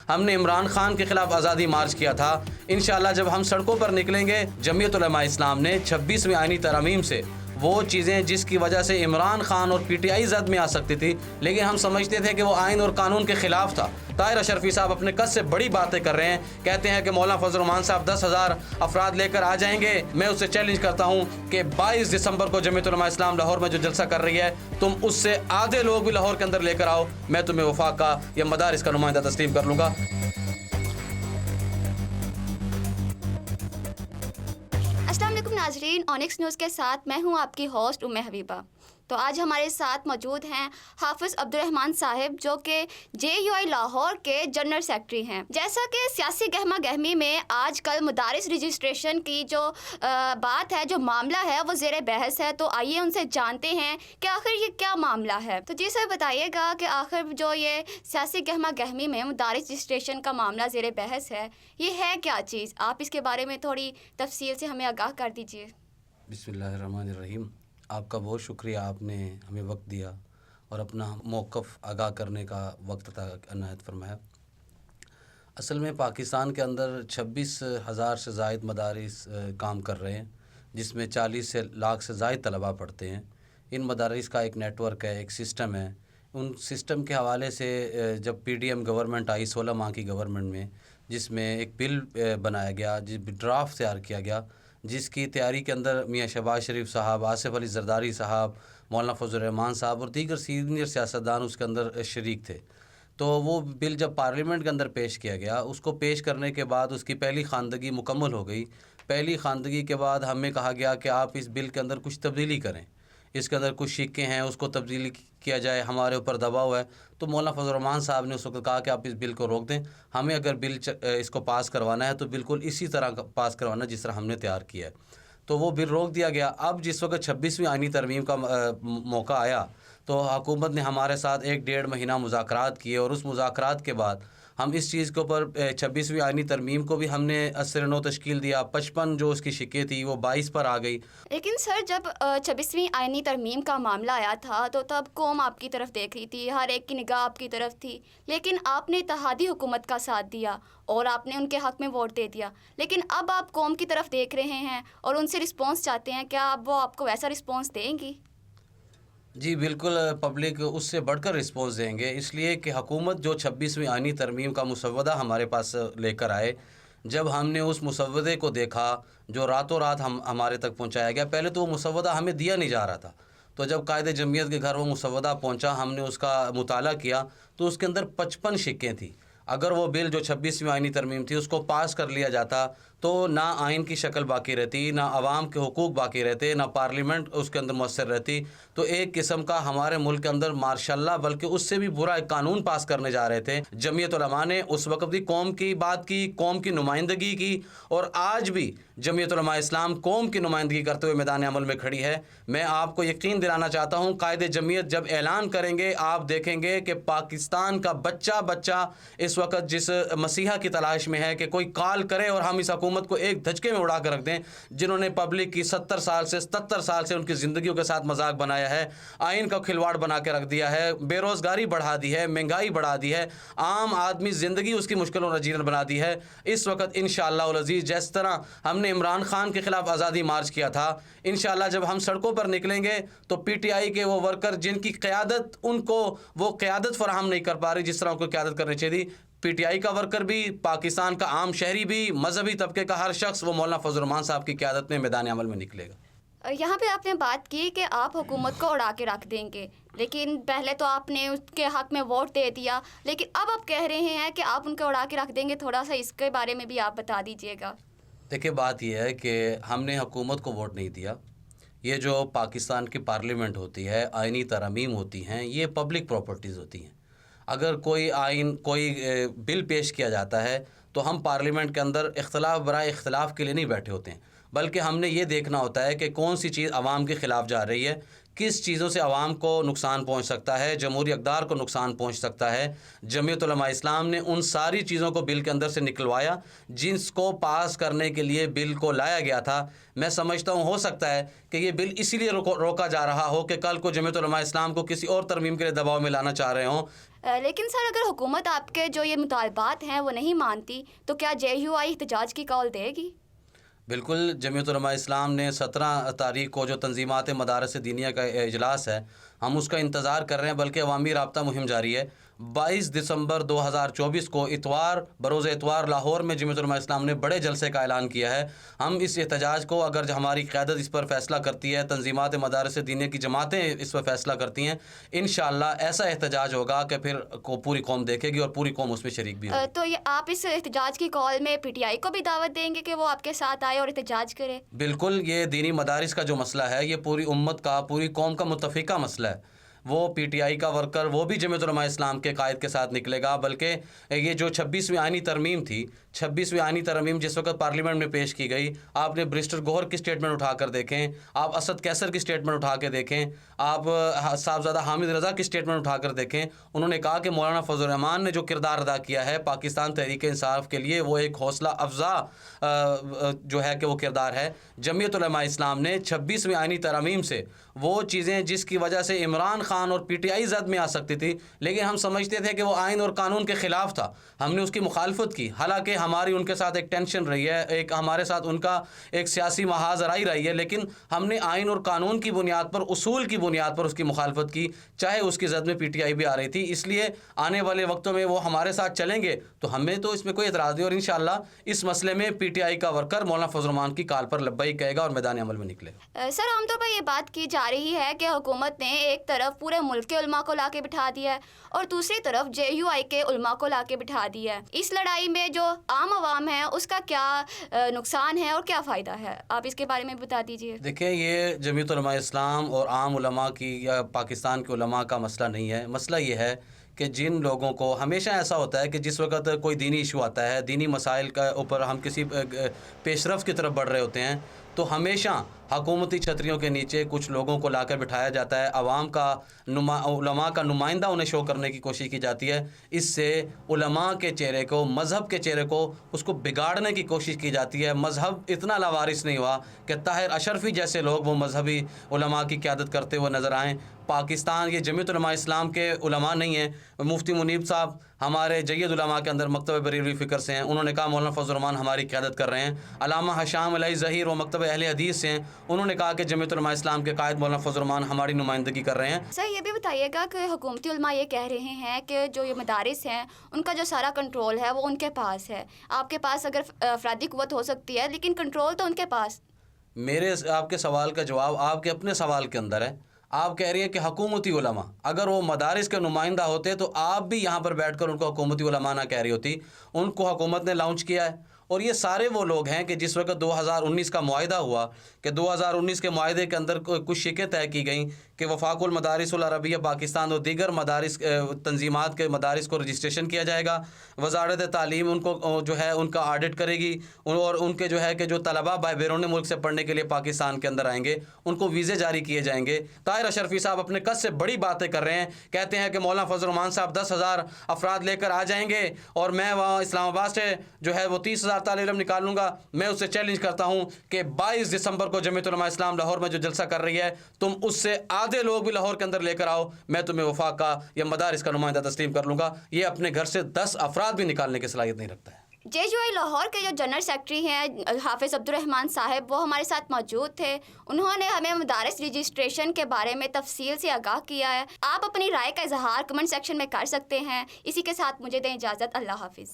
ہم نے عمران خان کے خلاف آزادی مارچ کیا تھا. انشاءاللہ جب ہم سڑکوں پر نکلیں گے، جمعیت علماء اسلام نے 26ویں آئینی ترامیم سے وہ چیزیں جس کی وجہ سے عمران خان اور پی ٹی آئی زد میں آ سکتی تھی، لیکن ہم سمجھتے تھے کہ وہ آئین اور قانون کے خلاف تھا. طاہر اشرفی صاحب اپنے قد سے بڑی باتیں کر رہے ہیں، کہتے ہیں کہ مولانا فضل الرحمان صاحب 10,000 افراد لے کر آ جائیں گے. میں اسے چیلنج کرتا ہوں کہ 22 دسمبر کو جمعیت علماء اسلام لاہور میں جو جلسہ کر رہی ہے، تم اس سے آدھے لوگ بھی لاہور کے اندر لے کر آؤ، میں تمہیں وفاق کا یا مدارس کا نمائندہ تسلیم کر لوں گا. السلام علیکم ناظرین، اونکس نیوز کے ساتھ میں ہوں آپ کی ہوسٹ ام حبیبہ. تو آج ہمارے ساتھ موجود ہیں حافظ عبدالرحمان صاحب، جو کہ JUI لاہور کے جنرل سیکرٹری ہیں. جیسا کہ سیاسی گہما گہمی میں آج کل مدارس رجسٹریشن کی جو بات ہے، جو معاملہ ہے، وہ زیر بحث ہے. تو آئیے ان سے جانتے ہیں کہ آخر یہ کیا معاملہ ہے. تو جی سر بتائیے گا کہ آخر جو یہ سیاسی گہما گہمی میں مدارس رجسٹریشن کا معاملہ زیر بحث ہے، یہ ہے کیا چیز؟ آپ اس کے بارے میں تھوڑی تفصیل سے ہمیں آگاہ کر دیجیے. بسم اللہ الرحمن الرحیم. آپ کا بہت شکریہ، آپ نے ہمیں وقت دیا اور اپنا موقف آگاہ کرنے کا وقت عنایت فرمایا. اصل میں پاکستان کے اندر 26,000 سے زائد مدارس کام کر رہے ہیں، جس میں 40 لاکھ سے زائد طلباء پڑھتے ہیں. ان مدارس کا ایک نیٹ ورک ہے، ایک سسٹم ہے. ان سسٹم کے حوالے سے جب PDM گورنمنٹ آئی 16 ماہ کی گورنمنٹ میں، جس میں ایک بل بنایا گیا، ڈرافٹ تیار کیا گیا، جس کی تیاری کے اندر میاں شہباز شریف صاحب، آصف علی زرداری صاحب، مولانا فضل الرحمان صاحب اور دیگر سینئر سیاستدان اس کے اندر شریک تھے. تو وہ بل جب پارلیمنٹ کے اندر پیش کیا گیا، اس کو پیش کرنے کے بعد اس کی پہلی خواندگی مکمل ہو گئی. پہلی خواندگی کے بعد ہمیں کہا گیا کہ آپ اس بل کے اندر کچھ تبدیلی کریں، اس کے اندر کچھ شکیں ہیں، اس کو تبدیلی کیا جائے، ہمارے اوپر دباؤ ہے. تو مولانا فضل الرحمان صاحب نے اس وقت کہا کہ آپ اس بل کو روک دیں، ہمیں اگر بل اس کو پاس کروانا ہے تو بالکل اسی طرح پاس کروانا جس طرح ہم نے تیار کیا ہے. تو وہ بل روک دیا گیا. اب جس وقت 26ویں آئینی ترمیم کا موقع آیا تو حکومت نے ہمارے ساتھ 1-1.5 مہینہ مذاکرات کیے، اور اس مذاکرات کے بعد ہم اس چیز کے اوپر 26ویں آئینی ترمیم کو بھی ہم نے اثر نو تشکیل دیا. 55 جو اس کی شکیں تھی وہ 22 پر آ گئی. لیکن سر جب 26ویں آئینی ترمیم کا معاملہ آیا تھا تو تب قوم آپ کی طرف دیکھ رہی تھی، ہر ایک کی نگاہ آپ کی طرف تھی، لیکن آپ نے اتحادی حکومت کا ساتھ دیا اور آپ نے ان کے حق میں ووٹ دے دیا. لیکن اب آپ قوم کی طرف دیکھ رہے ہیں اور ان سے رسپانس چاہتے ہیں، کیا اب وہ آپ کو ویسا رسپانس دیں گی؟ جی بالکل، پبلک اس سے بڑھ کر رسپانس دیں گے، اس لیے کہ حکومت جو 26ویں آئینی ترمیم کا مسودہ ہمارے پاس لے کر آئے، جب ہم نے اس مسودے کو دیکھا جو راتوں رات ہمارے تک پہنچایا گیا. پہلے تو وہ مسودہ ہمیں دیا نہیں جا رہا تھا، تو جب قائد جمعیت کے گھر وہ مسودہ پہنچا، ہم نے اس کا مطالعہ کیا تو اس کے اندر 55 شکیں تھیں. اگر وہ بل جو 26ویں آئینی ترمیم تھی اس کو پاس کر لیا جاتا تو نہ آئین کی شکل باقی رہتی، نہ عوام کے حقوق باقی رہتے، نہ پارلیمنٹ اس کے اندر مؤثر رہتی. تو ایک قسم کا ہمارے ملک کے اندر ماشاء اللہ بلکہ اس سے بھی برا ایک قانون پاس کرنے جا رہے تھے. جمعیت علماء نے اس وقت بھی قوم کی بات کی، قوم کی نمائندگی کی، اور آج بھی جمعیت علماء اسلام قوم کی نمائندگی کرتے ہوئے میدان عمل میں کھڑی ہے. میں آپ کو یقین دلانا چاہتا ہوں، قائد جمعیت جب اعلان کریں گے آپ دیکھیں گے کہ پاکستان کا بچہ اس وقت جس مسیحا کی تلاش میں ہے کہ کوئی کال کرے اور ہم اس حکومت کو ایک دھچکے میں اڑا کر رکھ دیں، جنہوں نے پبلک کی 77 سال سے ان کی زندگیوں کے ساتھ مذاق بنایا ہے، آئین کا کھلواڑ بنا کے رکھ دیا ہے، بے روزگاری بڑھا دی ہے، مہنگائی بڑھا دی ہے، عام آدمی زندگی اس کی مشکل اور نجیرن بنا دی ہے. اس وقت انشاءاللہ العزیز جس طرح ہم نے عمران خان کے خلاف آزادی مارچ کیا تھا، انشاءاللہ جب ہم سڑکوں پر نکلیں گے تو PTI کے وہ ورکر جن کی قیادت ان کو وہ قیادت فراہم نہیں کر پا رہی جس طرح ان کو قیادت کرنی چاہیے، PTI کا ورکر بھی، پاکستان کا عام شہری بھی، مذہبی طبقے کا ہر شخص وہ مولانا فضل الرحمان صاحب کی قیادت میں میدان عمل میں نکلے گا. یہاں پہ آپ نے بات کی کہ آپ حکومت کو اڑا کے رکھ دیں گے، لیکن پہلے تو آپ نے اس کے حق میں ووٹ دے دیا، لیکن اب آپ کہہ رہے ہیں کہ آپ ان کو اڑا کے رکھ دیں گے. تھوڑا سا اس کے بارے میں بھی آپ بتا دیجیے گا. دیکھیں بات یہ ہے کہ ہم نے حکومت کو ووٹ نہیں دیا. یہ جو پاکستان کی پارلیمنٹ ہوتی ہے، آئینی ترامیم ہوتی ہیں، یہ پبلک پراپرٹیز ہوتی ہیں. اگر کوئی بل پیش کیا جاتا ہے تو ہم پارلیمنٹ کے اندر اختلاف برائے اختلاف کے لیے نہیں بیٹھے ہوتے ہیں. بلکہ ہم نے یہ دیکھنا ہوتا ہے کہ کون سی چیز عوام کے خلاف جا رہی ہے، کس چیزوں سے عوام کو نقصان پہنچ سکتا ہے، جمہوری اقدار کو نقصان پہنچ سکتا ہے۔ جمعیت علماء اسلام نے ان ساری چیزوں کو بل کے اندر سے نکلوایا جس کو پاس کرنے کے لیے بل کو لایا گیا تھا۔ میں سمجھتا ہوں ہو سکتا ہے کہ یہ بل اسی لیے روکا جا رہا ہو کہ کل کو جمعیت علماء اسلام کو کسی اور ترمیم کے لیے دباؤ میں لانا چاہ رہے ہوں۔ لیکن سر اگر حکومت آپ کے جو یہ مطالبات ہیں وہ نہیں مانتی تو کیا JUI احتجاج کی کال دے گی؟ بالکل، جمعیت علماء اسلام نے 17 تاریخ کو جو تنظیمات مدارس دینیہ کا اجلاس ہے ہم اس کا انتظار کر رہے ہیں، بلکہ عوامی رابطہ مہم جاری ہے۔ 22 دسمبر 2024 کو اتوار بروز اتوار لاہور میں جمعیت علماء اسلام نے بڑے جلسے کا اعلان کیا ہے۔ ہم اس احتجاج کو اگر ہماری قیادت اس پر فیصلہ کرتی ہے، تنظیمات مدارس دینیہ کی جماعتیں اس پر فیصلہ کرتی ہیں، انشاءاللہ ایسا احتجاج ہوگا کہ پھر پوری قوم دیکھے گی اور پوری قوم اس میں شریک بھی ہوگی۔ تو یہ آپ اس احتجاج کی کال میں PTI کو بھی دعوت دیں گے کہ وہ آپ کے ساتھ آئے اور احتجاج کرے؟ بالکل، یہ دینی مدارس کا جو مسئلہ ہے یہ پوری امت کا، پوری قوم کا متفقہ مسئلہ ہے۔ وہ PTI کا ورکر وہ بھی جمعیت علماء اسلام کے قائد کے ساتھ نکلے گا، بلکہ یہ جو 26ویں آئینی ترمیم تھی، 26ویں آئینی ترمیم جس وقت پارلیمنٹ میں پیش کی گئی، آپ نے برسٹر گوہر کی سٹیٹمنٹ اٹھا کر دیکھیں، آپ اسد کیسر کی سٹیٹمنٹ اٹھا کے دیکھیں، آپ صاحبزادہ حامد رضا کی سٹیٹمنٹ اٹھا کر دیکھیں، انہوں نے کہا کہ مولانا فضل الرحمان نے جو کردار ادا کیا ہے پاکستان تحریک انصاف کے لیے وہ ایک حوصلہ افزا جو ہے کہ وہ کردار ہے۔ جمعیت علماء اسلام نے 26ویں آئینی ترمیم سے وہ چیزیں جس کی وجہ سے عمران خان اور PTI زد میں آ سکتی تھی، لیکن ہم سمجھتے تھے کہ وہ آئین اور قانون کے خلاف تھا، ہم نے اس کی مخالفت کی، حالانکہ ہماری ان کے ساتھ ایک ٹینشن رہی ہے، ایک ہمارے ساتھ ان کا ایک سیاسی محاذ رائی رہی ہے، لیکن ہم نے آئین اور قانون کی بنیاد پر، اصول کی بنیاد پر اس کی مخالفت کی، چاہے اس کی زد میں PTI بھی آ رہی تھی۔ اس لیے آنے والے وقتوں میں وہ ہمارے ساتھ چلیں گے تو ہمیں تو اس میں کوئی اعتراض نہیں، اور انشاءاللہ اس مسئلے میں PTI کا ورکر مولانا فضل الرحمان کی کال پر لبیک کہے گا اور میدان عمل میں نکلے گا۔ سر عام طور پر یہ بات کی جا رہی ہے کہ حکومت نے ایک طرف پورے ملک کے علماء کو لا کے بٹھا دیا ہے اور دوسری طرف JUI کے علماء کو لا کے بٹھا دیا ہے۔ اس لڑائی میں جو عام عوام ہے اس کا کیا نقصان ہے اور کیا فائدہ ہے، آپ اس کے بارے میں بتا دیجیے۔ دیکھیں، یہ جمعیت علماء اسلام اور عام علماء کی یا پاکستان کے علماء کا مسئلہ نہیں ہے۔ مسئلہ یہ ہے کہ جن لوگوں کو ہمیشہ ایسا ہوتا ہے کہ جس وقت کوئی دینی ایشو آتا ہے، دینی مسائل کا اوپر ہم کسی پیش رفت کی طرف بڑھ رہے ہوتے ہیں، تو ہمیشہ حکومتی چھتریوں کے نیچے کچھ لوگوں کو لا کر بٹھایا جاتا ہے، عوام کا علماء کا نمائندہ انہیں شو کرنے کی کوشش کی جاتی ہے۔ اس سے علماء کے چہرے کو، مذہب کے چہرے کو، اس کو بگاڑنے کی کوشش کی جاتی ہے۔ مذہب اتنا لاوارث نہیں ہوا کہ طاہر اشرفی جیسے لوگ وہ مذہبی علماء کی قیادت کرتے ہوئے نظر آئیں۔ پاکستان یہ جمعیت علماء اسلام کے علماء نہیں ہیں۔ مفتی منیب صاحب ہمارے جید علماء کے اندر مکتبہ بریلوی فکر سے ہیں، انہوں نے کہا مولانا فضل الرحمان ہماری قیادت کر رہے ہیں۔ علامہ حشام علیہ ظہیر و مکتبہ اہل حدیث سے ہیں، انہوں نے کہا کہ جمعیت علماء اسلام کے قائد مولانا فضل الرحمان ہماری نمائندگی کر رہے ہیں۔ سر یہ بھی بتائیے گا کہ حکومتی علماء یہ کہہ رہے ہیں کہ جو یہ مدارس ہیں ان کا جو سارا کنٹرول ہے وہ ان کے پاس ہے، آپ کے پاس اگر افرادی قوت ہو سکتی ہے لیکن کنٹرول تو ان کے پاس۔ میرے آپ کے سوال کا جواب آپ کے اپنے سوال کے اندر ہے۔ آپ کہہ رہی ہیں کہ حکومتی علماء، اگر وہ مدارس کے نمائندہ ہوتے تو آپ بھی یہاں پر بیٹھ کر ان کو حکومتی علماء نہ کہہ رہی ہوتی۔ ان کو حکومت نے لانچ کیا ہے، اور یہ سارے وہ لوگ ہیں کہ جس وقت 2019 کا معاہدہ ہوا کہ 2019 کے معاہدے کے اندر کچھ شقیں طے کی گئیں کہ وفاق المدارس العربیہ پاکستان اور دیگر مدارس تنظیمات کے مدارس کو رجسٹریشن کیا جائے گا، وزارت تعلیم ان کو جو ہے ان کا آڈٹ کرے گی، اور ان کے جو ہے کہ جو طلباء بیرون ملک سے پڑھنے کے لیے پاکستان کے اندر آئیں گے ان کو ویزے جاری کیے جائیں گے۔ طاہر اشرفی صاحب اپنے قد سے بڑی باتیں کر رہے ہیں، کہتے ہیں کہ مولانا فضل الرحمان صاحب 10,000 افراد لے کر آ جائیں گے اور میں وہاں اسلام آباد سے جو ہے وہ 30,000 طالب علم نکال لوں گا۔ میں اس سے چیلنج کرتا ہوں کہ 22 دسمبر کو جمعیت علماء اسلام لاہور میں جو جلسہ کر رہی ہے، تم اس سے آدھے لوگ بھی لاہور کے اندر لے کر آؤ، میں تمہیں وفاق کا یا مدارس کا نمائندہ تسلیم کر لوں گا۔ یہ اپنے گھر سے 10 افراد بھی نکالنے کی صلاحیت نہیں رکھتا ہے۔ JUI لاہور کے جو جنرل سیکرٹری ہیں حافظ عبد الرحمان صاحب، وہ ہمارے ساتھ موجود تھے، انہوں نے ہمیں مدارس رجسٹریشن کے بارے میں تفصیل سے آگاہ کیا ہے۔ آپ اپنی رائے کا اظہار کمنٹ سیکشن میں کر سکتے ہیں۔ اسی کے ساتھ مجھے دیں اجازت، اللہ حافظ۔